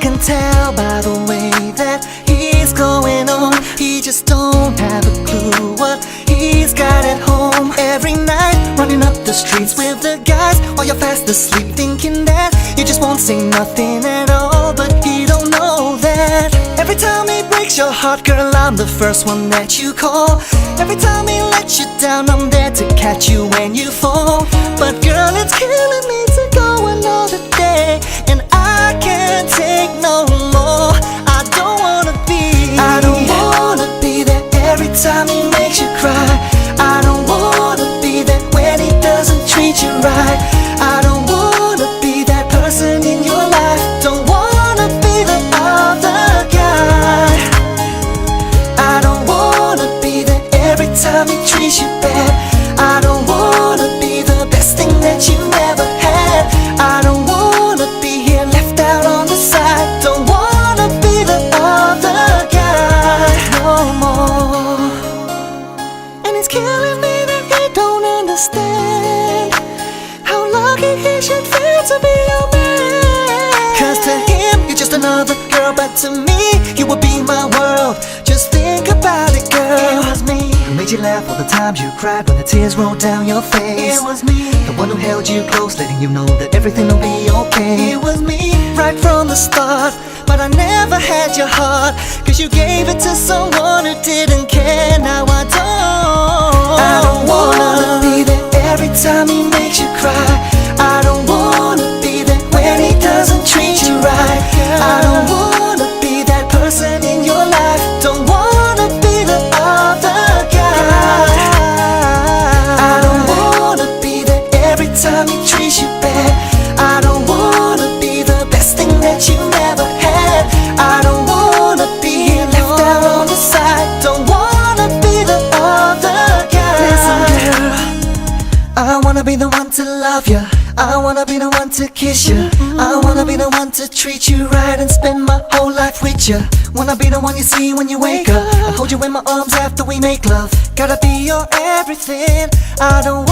can tell by the way that he's going on. He just don't have a clue what he's got at home. Every night running up the streets with the guys while you're fast asleep, thinking that you just won't say nothing at all. But he don't know that every time he breaks your heart, girl, I'm the first one that you call. Every time he lets you down, I'm there to catch you when you fall. But girl, it's killing me to go another day, and I can't take no more. I don't wanna be there every time he makes you cry. I don't wanna be there when he doesn't treat you right. I don't wanna be that person in your life. Don't wanna be the other guy. I don't wanna be there every time he treats you bad. I don't wanna be the best thing that you never had. I don't wanna be here left out on the side. Don't wanna be the other guy no more. And it's killing me that he don't understand how lucky he should feel to be your man. Cause to him, you're just another girl, but to me, you would be my world. Just think about it, girl. It was me who made you laugh all the times you cried when the tears rolled down your face. It was me, the one who held you close, letting you know that everything will be okay. It was me, right from the start, but I never had your heart, cause you gave it to someone who didn't care. Now I don't wanna be there every time he makes you cry. I don't wanna be there when he doesn't treat you right. I don't wanna be that person in your life. Don't wanna be the other guy. I don't wanna be there every time he treats you bad. I don't wanna be the best thing that you never had. I don't wanna be here left out on the side. Don't wanna be the other guy. Listen, girl, I wanna be the one to love you. I wanna be the one to kiss you. I wanna be the one to treat you right and spend my whole life with you. Wanna be the one you see when you wake up and hold you in my arms after we make love. Gotta be your everything. I don't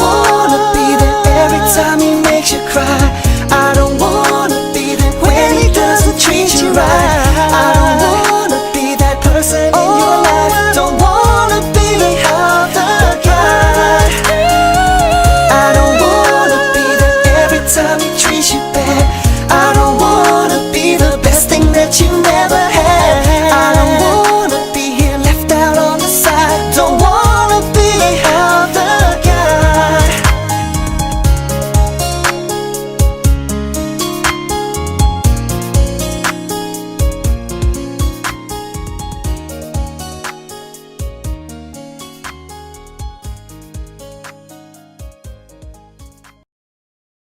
wanna be there every time he makes you cry. I don't wanna be there when he doesn't treat you right.